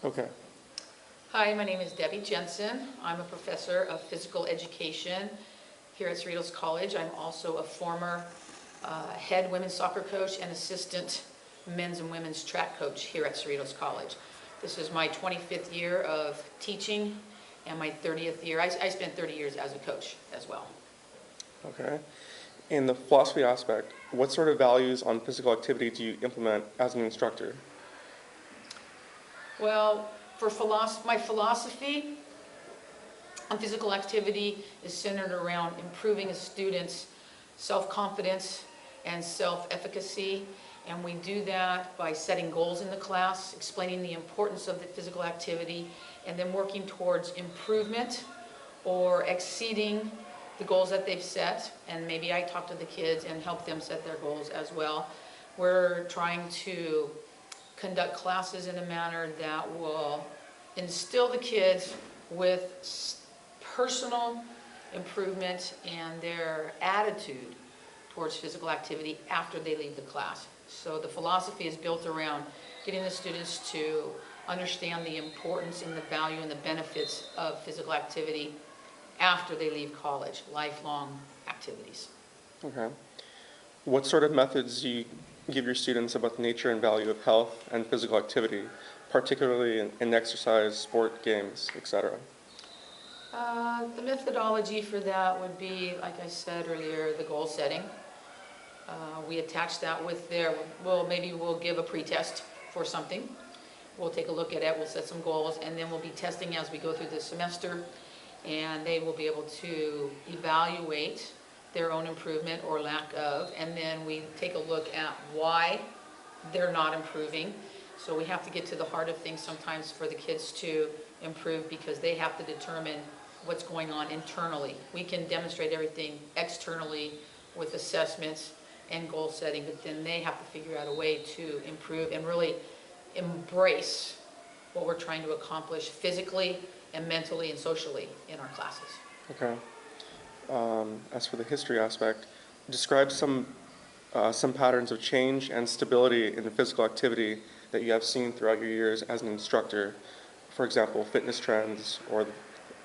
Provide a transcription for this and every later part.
Okay. Hi, my name is Debbie Jensen. I'm a professor of physical education here at Cerritos College. I'm also a former head women's soccer coach and assistant men's and women's track coach here at Cerritos College. This is my 25th year of teaching and my 30th year. I spent 30 years as a coach as well. Okay. In the philosophy aspect, what sort of values on physical activity do you implement as an instructor? Well, for my philosophy on physical activity is centered around improving a student's self-confidence and self-efficacy, and we do that by setting goals in the class, explaining the importance of the physical activity, and then working towards improvement or exceeding the goals that they've set. And maybe I talk to the kids and help them set their goals as well. We're trying to conduct classes in a manner that will instill the kids with personal improvement and their attitude towards physical activity after they leave the class. So the philosophy is built around getting the students to understand the importance and the value and the benefits of physical activity after they leave college, lifelong activities. Okay. What sort of methods do you give your students about the nature and value of health and physical activity, particularly in exercise, sport, games, etc.? The methodology for that would be, like I said earlier, the goal setting. We attach that with maybe we'll give a pretest for something. We'll take a look at it, we'll set some goals, and then we'll be testing as we go through the semester, and they will be able to evaluate their own improvement or lack of, and then we take a look at why they're not improving. So we have to get to the heart of things sometimes for the kids to improve, because they have to determine what's going on internally. We can demonstrate everything externally with assessments and goal setting, but then they have to figure out a way to improve and really embrace what we're trying to accomplish physically and mentally and socially in our classes. Okay. As for the history aspect, describe some patterns of change and stability in the physical activity that you have seen throughout your years as an instructor. For example, fitness trends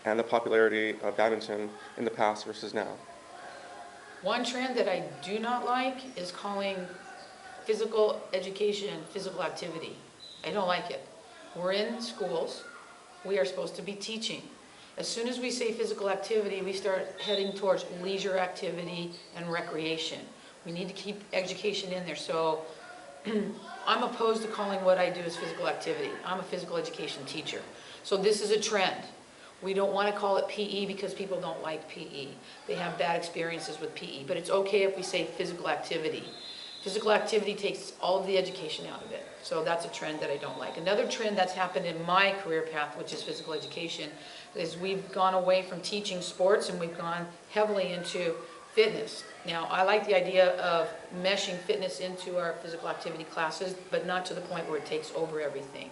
and the popularity of badminton in the past versus now. One trend that I do not like is calling physical education physical activity. I don't like it. We're in schools. We are supposed to be teaching. As soon as we say physical activity, we start heading towards leisure activity and recreation. We need to keep education in there. So I'm opposed to calling what I do as physical activity. I'm a physical education teacher. So this is a trend. We don't want to call it PE because people don't like PE. They have bad experiences with PE. But it's okay if we say physical activity. Physical activity takes all of the education out of it. So that's a trend that I don't like. Another trend that's happened in my career path, which is physical education, is we've gone away from teaching sports and we've gone heavily into fitness. Now, I like the idea of meshing fitness into our physical activity classes, but not to the point where it takes over everything.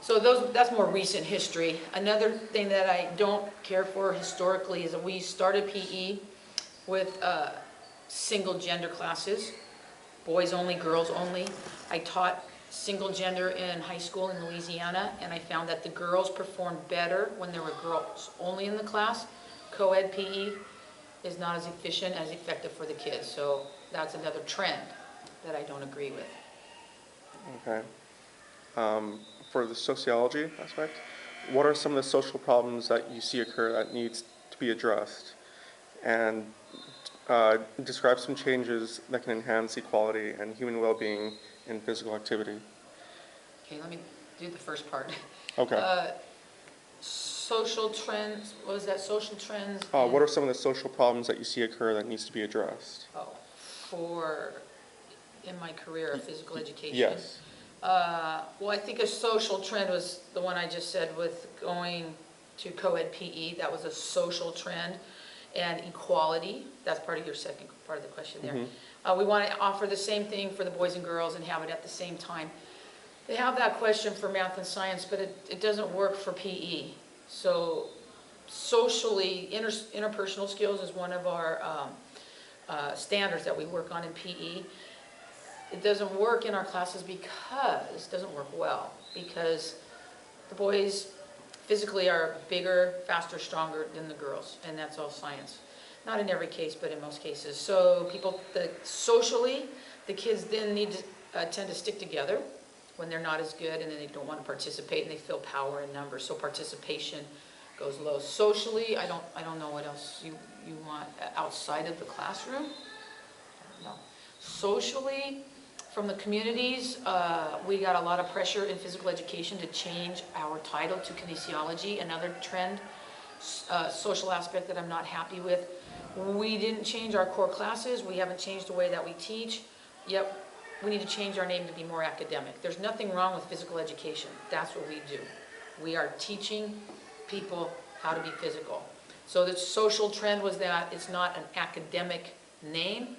So that's more recent history. Another thing that I don't care for historically is that we started PE with single gender classes, boys only, girls only. I taught single gender in high school in Louisiana, and I found that the girls performed better when there were girls only in the class. Co-ed PE is not as efficient, as effective for the kids. So that's another trend that I don't agree with. Okay. For the sociology aspect, what are some of the social problems that you see occur that needs to be addressed? And describe some changes that can enhance equality and human well-being in physical activity. Okay, let me do the first part. Okay. Social trends, what was that, social trends? What are some of the social problems that you see occur that needs to be addressed? In my career of physical education? Yes. Well, I think a social trend was the one I just said with going to co-ed PE. That was a social trend. And equality, that's part of your second part of the question there. Mm-hmm. We want to offer the same thing for the boys and girls and have it at the same time. They have that question for math and science, but it doesn't work for PE. So socially, interpersonal skills is one of our standards that we work on in PE. It doesn't work in our classes because, it doesn't work well, because The boys physically are bigger, faster, stronger than the girls, and that's all science. Not in every case, but in most cases. So socially, the kids then tend to stick together when they're not as good, and then they don't want to participate, and they feel power in numbers. So participation goes low. Socially, I don't know what else you want outside of the classroom. I don't know. Socially, from the communities, we got a lot of pressure in physical education to change our title to kinesiology, another trend, social aspect that I'm not happy with. We didn't change our core classes. We haven't changed the way that we teach. Yep, we need to change our name to be more academic. There's nothing wrong with physical education. That's what we do. We are teaching people how to be physical. So the social trend was that it's not an academic name.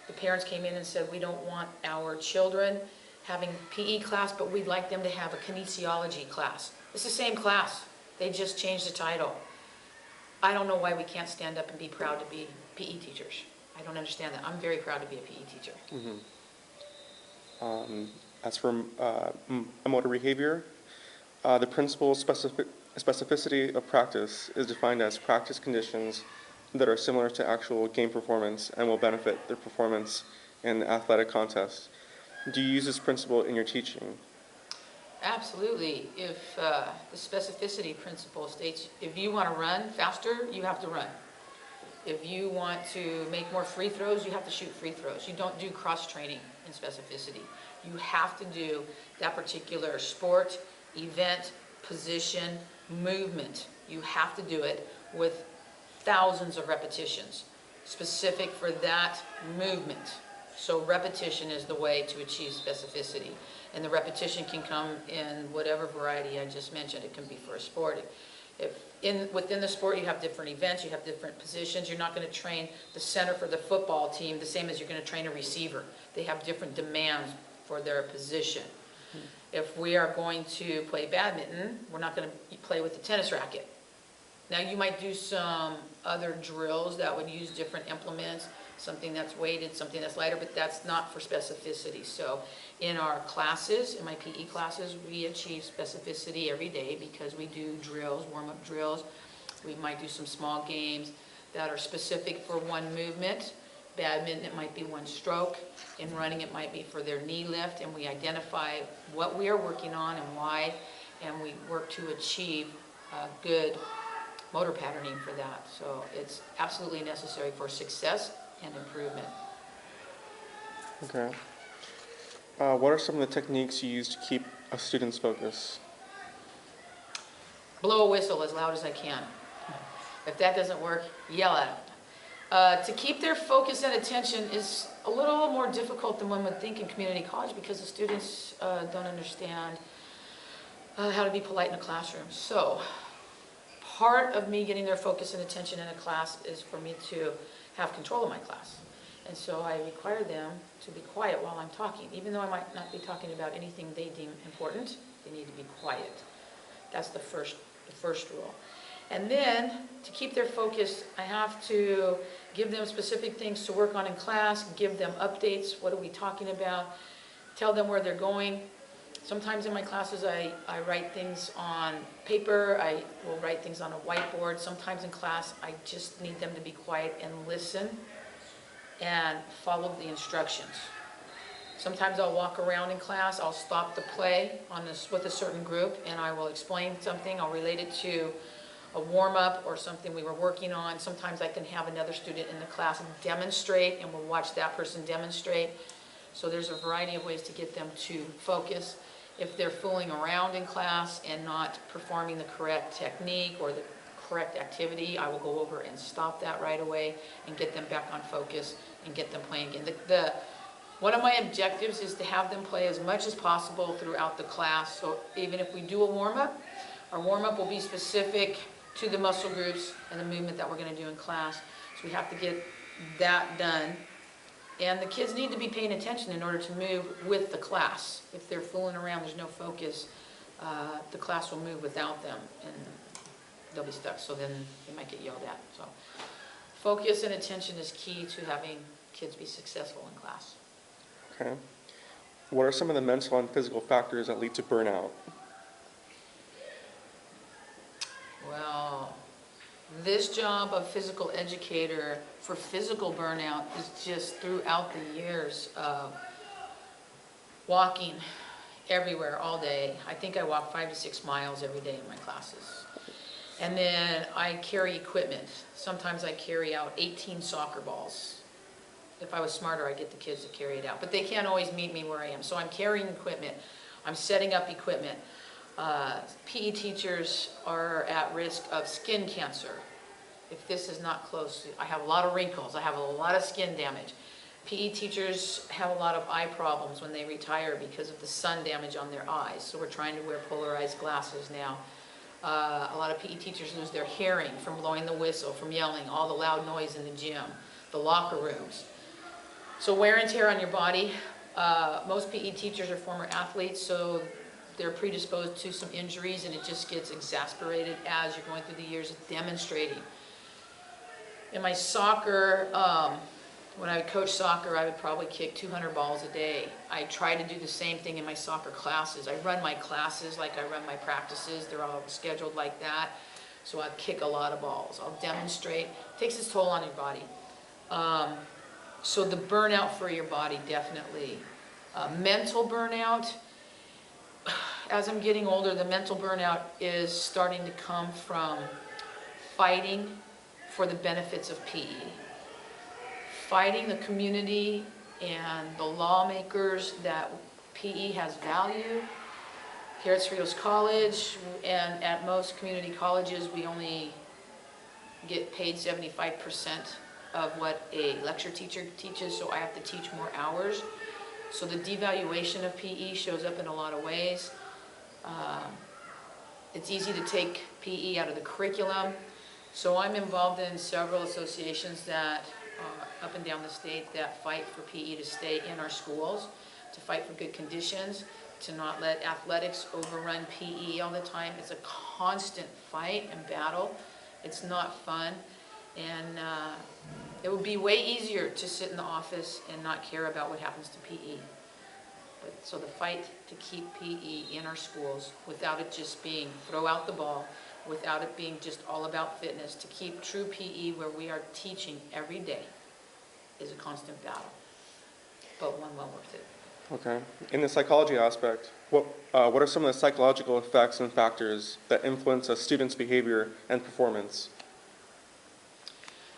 The parents came in and said, we don't want our children having PE class, but we'd like them to have a kinesiology class. It's the same class. They just changed the title. I don't know why we can't stand up and be proud to be PE teachers. I don't understand that. I'm very proud to be a PE teacher. As for motor behavior, the principal specificity of practice is defined as practice conditions that are similar to actual game performance and will benefit their performance in athletic contests. Do you use this principle in your teaching? Absolutely. If the specificity principle states if you want to run faster, you have to run. If you want to make more free throws, you have to shoot free throws. You don't do cross-training in specificity. You have to do that particular sport, event, position, movement. You have to do it with thousands of repetitions, specific for that movement. So repetition is the way to achieve specificity. And the repetition can come in whatever variety I just mentioned. It can be for a sport. Within the sport you have different events, you have different positions. You're not going to train the center for the football team the same as you're going to train a receiver. They have different demands for their position. If we are going to play badminton, we're not going to play with the tennis racket. Now you might do some other drills that would use different implements, something that's weighted, something that's lighter, but that's not for specificity. So in our classes, in my PE classes, we achieve specificity every day because we do drills, warm-up drills. We might do some small games that are specific for one movement. Badminton, it might be one stroke. In running, it might be for their knee lift, and we identify what we are working on and why, and we work to achieve good motor patterning for that. So it's absolutely necessary for success and improvement. Okay. What are some of the techniques you use to keep a student's focus? Blow a whistle as loud as I can. If that doesn't work, yell at them. To keep their focus and attention is a little more difficult than one would think in community college because the students don't understand how to be polite in a classroom. So part of me getting their focus and attention in a class is for me to have control of my class. And so I require them to be quiet while I'm talking. Even though I might not be talking about anything they deem important, they need to be quiet. That's the first rule. And then, to keep their focus, I have to give them specific things to work on in class, give them updates, what are we talking about, tell them where they're going. Sometimes in my classes I write things on paper, I will write things on a whiteboard. Sometimes in class I just need them to be quiet and listen and follow the instructions. Sometimes I'll walk around in class, I'll stop the play with a certain group and I will explain something, I'll relate it to a warm-up or something we were working on. Sometimes I can have another student in the class demonstrate and we'll watch that person demonstrate. So there's a variety of ways to get them to focus. If they're fooling around in class and not performing the correct technique or the correct activity, I will go over and stop that right away and get them back on focus and get them playing again. One of my objectives is to have them play as much as possible throughout the class. So even if we do a warm-up, our warm-up will be specific to the muscle groups and the movement that we're going to do in class. So we have to get that done. And the kids need to be paying attention in order to move with the class. If they're fooling around, there's no focus, the class will move without them and they'll be stuck. So then they might get yelled at. So focus and attention is key to having kids be successful in class. Okay. What are some of the mental and physical factors that lead to burnout? Well, this job of physical educator for physical burnout is just throughout the years of walking everywhere all day. I think I walk 5 to 6 miles every day in my classes. And then I carry equipment. Sometimes I carry out 18 soccer balls. If I was smarter, I'd get the kids to carry it out. But they can't always meet me where I am. So I'm carrying equipment. I'm setting up equipment. PE teachers are at risk of skin cancer. If this is not close, I have a lot of wrinkles. I have a lot of skin damage. PE teachers have a lot of eye problems when they retire because of the sun damage on their eyes. So we're trying to wear polarized glasses now. A lot of PE teachers lose their hearing from blowing the whistle, from yelling, all the loud noise in the gym, the locker rooms. So wear and tear on your body. Most PE teachers are former athletes, so they're predisposed to some injuries, and it just gets exacerbated as you're going through the years of demonstrating. In my soccer, when I would coach soccer, I would probably kick 200 balls a day. I try to do the same thing in my soccer classes. I run my classes like I run my practices. They're all scheduled like that. So I kick a lot of balls. I'll demonstrate. It takes its toll on your body. So the burnout for your body, definitely. Mental burnout, as I'm getting older, the mental burnout is starting to come from fighting for the benefits of PE. Fighting the community and the lawmakers that PE has value. Here at Cerritos College and at most community colleges, we only get paid 75% of what a lecture teacher teaches, so I have to teach more hours. So the devaluation of PE shows up in a lot of ways. It's easy to take PE out of the curriculum. So I'm involved in several associations that up and down the state that fight for PE to stay in our schools, to fight for good conditions, to not let athletics overrun PE all the time. It's a constant fight and battle. It's not fun. And it would be way easier to sit in the office and not care about what happens to PE. So the fight to keep PE in our schools without it just being throw out the ball, without it being just all about fitness, to keep true PE where we are teaching every day is a constant battle, but one well worth it. Okay. In the psychology aspect, what are some of the psychological effects and factors that influence a student's behavior and performance?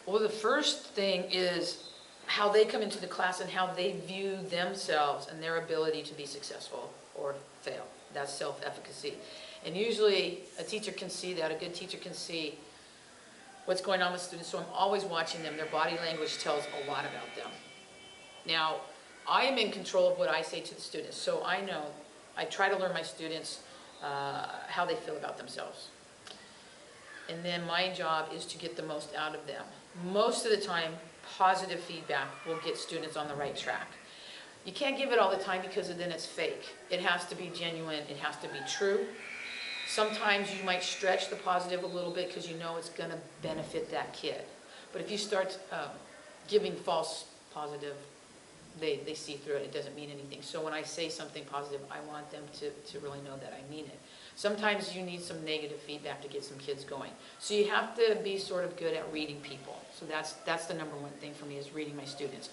Well, the first thing is how they come into the class and how they view themselves and their ability to be successful or fail. That's self-efficacy. And usually a teacher can see that, a good teacher can see what's going on with students, so I'm always watching them. Their body language tells a lot about them. Now, I am in control of what I say to the students, so I know, I try to learn my students how they feel about themselves. And then my job is to get the most out of them. Most of the time, positive feedback will get students on the right track. You can't give it all the time because then it's fake. It has to be genuine, it has to be true. Sometimes you might stretch the positive a little bit because you know it's going to benefit that kid. But if you start giving false positive, they see through it. It doesn't mean anything. So when I say something positive, I want them to really know that I mean it. Sometimes you need some negative feedback to get some kids going. So you have to be sort of good at reading people. So that's the number one thing for me, is reading my students.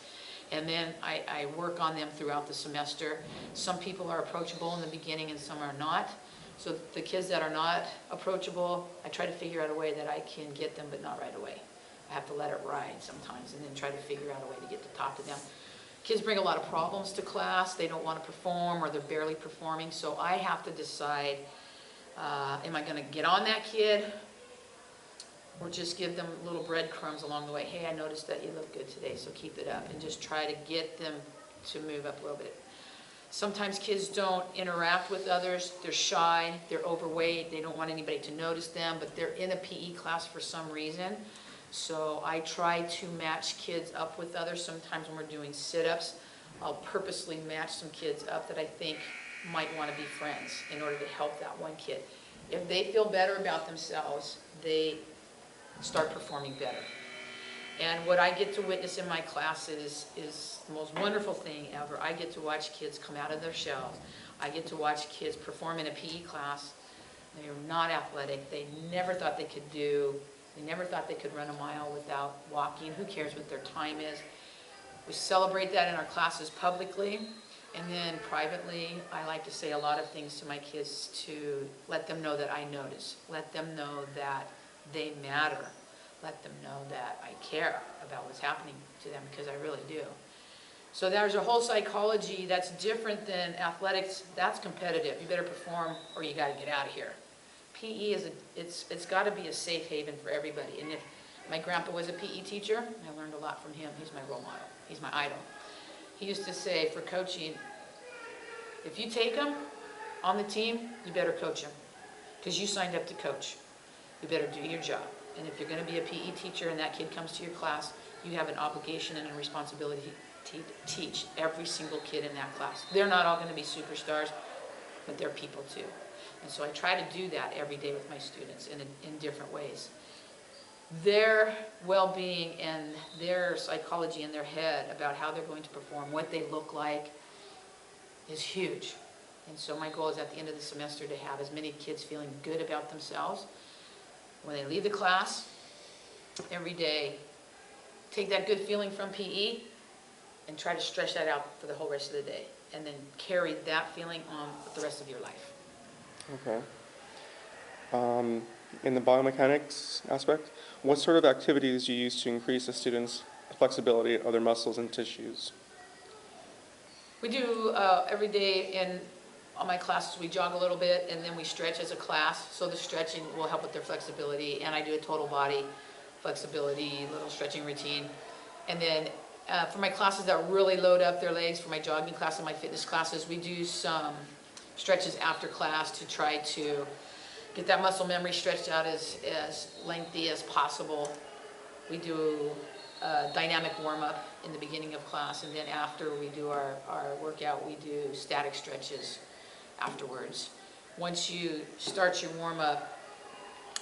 And then I work on them throughout the semester. Some people are approachable in the beginning and some are not. So the kids that are not approachable, I try to figure out a way that I can get them, but not right away. I have to let it ride sometimes and then try to figure out a way to get to talk to them. Kids bring a lot of problems to class. They don't want to perform, or they're barely performing. So I have to decide, am I going to get on that kid or just give them little breadcrumbs along the way? Hey, I noticed that you look good today, so keep it up, and just try to get them to move up a little bit. Sometimes kids don't interact with others. They're shy, they're overweight, they don't want anybody to notice them, but they're in a PE class for some reason. So I try to match kids up with others. Sometimes when we're doing sit-ups, I'll purposely match some kids up that I think might want to be friends in order to help that one kid. If they feel better about themselves, they start performing better. And what I get to witness in my classes is the most wonderful thing ever. I get to watch kids come out of their shells. I get to watch kids perform in a PE class They are not athletic. They never thought they could run a mile without walking. Who cares what their time is? We celebrate that in our classes publicly, and then privately, I like to say a lot of things to my kids to let them know that I notice, let them know that they matter, let them know that I care about what's happening to them, because I really do. So there's a whole psychology that's different than athletics. That's competitive. You better perform or you got to get out of here. PE it's got to be a safe haven for everybody. And if my grandpa was a PE teacher, I learned a lot from him. He's my role model. He's my idol. He used to say for coaching, if you take them on the team, you better coach them, because you signed up to coach. You better do your job. And if you're going to be a PE teacher and that kid comes to your class, you have an obligation and a responsibility to teach every single kid in that class. They're not all going to be superstars, but they're people too. And so I try to do that every day with my students in different ways. Their well-being and their psychology in their head about how they're going to perform, what they look like, is huge. And so my goal is at the end of the semester to have as many kids feeling good about themselves. When they leave the class, every day, take that good feeling from PE and try to stretch that out for the whole rest of the day. And then carry that feeling on with the rest of your life. Okay. In the biomechanics aspect, what sort of activities do you use to increase a student's flexibility of their muscles and tissues? We do every day in all my classes, we jog a little bit and then we stretch as a class. So the stretching will help with their flexibility, and I do a total body flexibility, little stretching routine. And then for my classes that really load up their legs, for my jogging class and my fitness classes, we do some stretches after class to try to get that muscle memory stretched out as lengthy as possible. We do a dynamic warm-up in the beginning of class, and then after we do our workout, we do static stretches afterwards. Once you start your warm-up,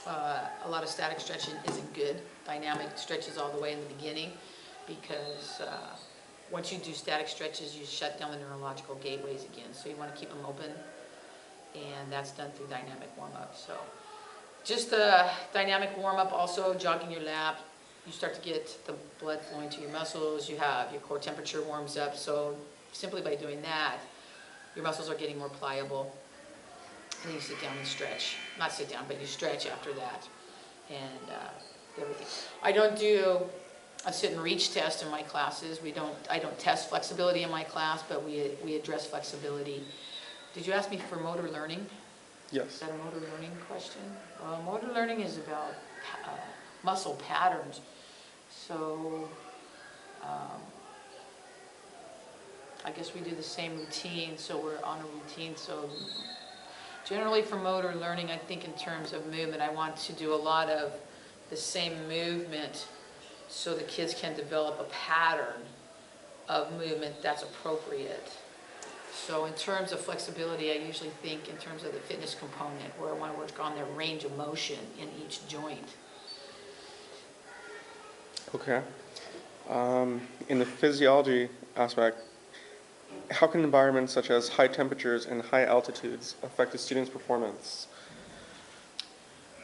a lot of static stretching isn't good. Dynamic stretches all the way in the beginning, because once you do static stretches, you shut down the neurological gateways again. So you want to keep them open, and that's done through dynamic warm-up. So just a dynamic warm-up, also jogging your lap. You start to get the blood flowing to your muscles. You have your core temperature warms up. So simply by doing that, your muscles are getting more pliable. And then you sit down and stretch. Not sit down, but you stretch after that. And everything. I don't do a sit and reach test in my classes. I don't test flexibility in my class, but we address flexibility. Did you ask me for motor learning? Yes. Is that a motor learning question? Well, motor learning is about muscle patterns. So I guess we do the same routine, so we're on a routine. So generally for motor learning, I think in terms of movement, I want to do a lot of the same movement so the kids can develop a pattern of movement that's appropriate. So in terms of flexibility, I usually think in terms of the fitness component, where I want to work on their range of motion in each joint. Okay. In the physiology aspect, how can environments such as high temperatures and high altitudes affect a student's performance?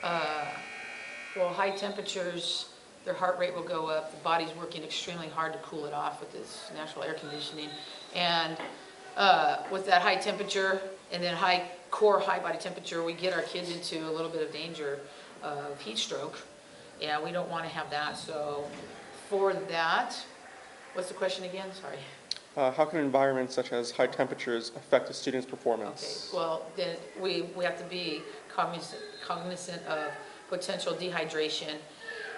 Well, high temperatures, their heart rate will go up. The body's working extremely hard to cool it off with this natural air conditioning. And with that high temperature and then high body temperature, we get our kids into a little bit of danger of heat stroke. Yeah, we don't want to have that. So for that, what's the question again? Sorry. How can environments such as high temperatures affect a student's performance? Okay, well, then we have to be cognizant of potential dehydration.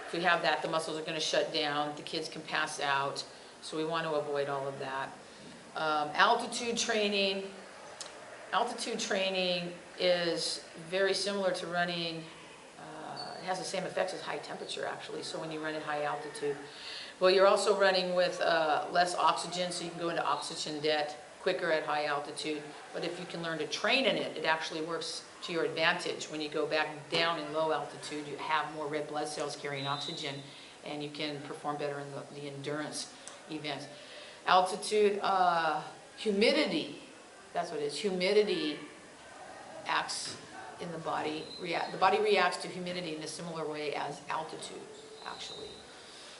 If we have that, the muscles are going to shut down, the kids can pass out, so we want to avoid all of that. Altitude training is very similar to running, it has the same effects as high temperature actually, so when you run at high altitude. Well, you're also running with less oxygen, so you can go into oxygen debt quicker at high altitude. But if you can learn to train in it, it actually works to your advantage. When you go back down in low altitude, you have more red blood cells carrying oxygen, and you can perform better in the endurance events. Altitude, humidity, that's what it is. Humidity acts in the body react. The body reacts to humidity in a similar way as altitude, actually.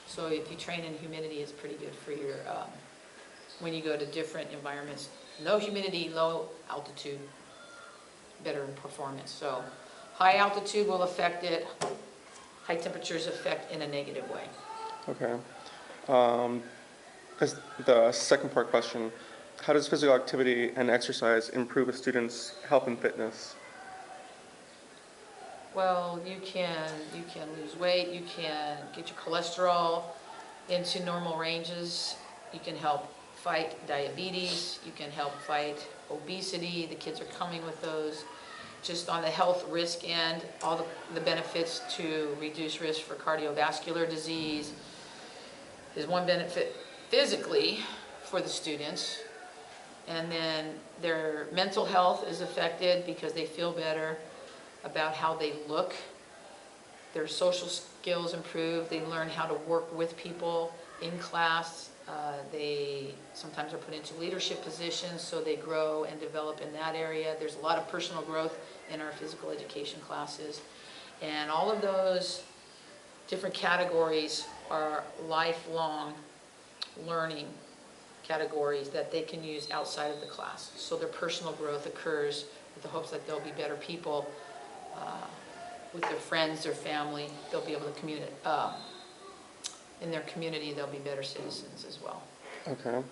So if you train in humidity, it's pretty good for your, when you go to different environments. No humidity, low altitude, better performance. So high altitude will affect it. High temperatures affect in a negative way. Okay. As the second part question, how does physical activity and exercise improve a student's health and fitness? Well, you can lose weight, you can get your cholesterol into normal ranges, you can help fight diabetes, you can help fight obesity, the kids are coming with those. Just on the health risk end, all the benefits to reduce risk for cardiovascular disease is one benefit physically for the students. And then their mental health is affected because they feel better about how they look. Their social skills improve. They learn how to work with people in class. They sometimes are put into leadership positions, so they grow and develop in that area. There's a lot of personal growth in our physical education classes. And all of those different categories are lifelong learning categories that they can use outside of the class. So their personal growth occurs with the hopes that they'll be better people with their friends, their family. They'll be able to communicate. In their community, they'll be better citizens as well. Okay.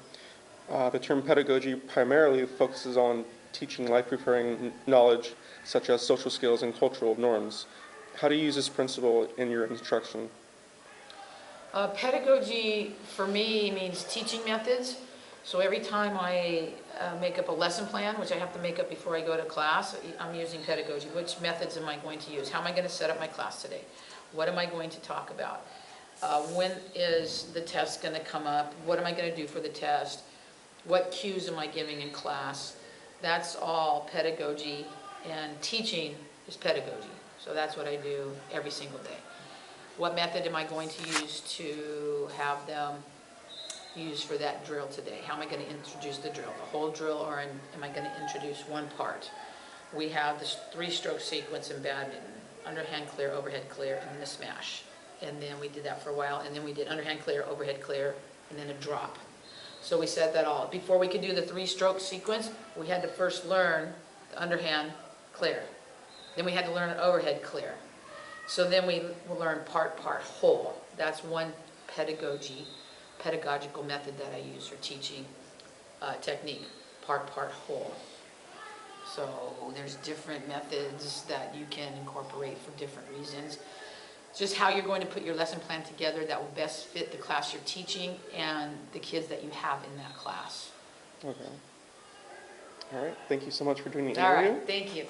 The term pedagogy primarily focuses on teaching life-referring knowledge such as social skills and cultural norms. How do you use this principle in your instruction? Pedagogy, for me, means teaching methods. So every time I make up a lesson plan, which I have to make up before I go to class, I'm using pedagogy. Which methods am I going to use? How am I going to set up my class today? What am I going to talk about? When is the test going to come up? What am I going to do for the test? What cues am I giving in class? That's all pedagogy, and teaching is pedagogy. So that's what I do every single day. What method am I going to use to have them use for that drill today? How am I going to introduce the drill? The whole drill, or am I going to introduce one part? We have this 3-stroke sequence in badminton: underhand clear, overhead clear, and then a smash. And then we did that for a while, and then we did underhand clear, overhead clear, and then a drop. So we said that all. Before we could do the 3-stroke sequence, we had to first learn the underhand clear. Then we had to learn an overhead clear. So then we learned part, whole. That's one pedagogical method that I use for teaching technique: part, whole. So there's different methods that you can incorporate for different reasons. Just how you're going to put your lesson plan together that will best fit the class you're teaching and the kids that you have in that class. Okay. All right. Thank you so much for doing the All interview. right. Thank you.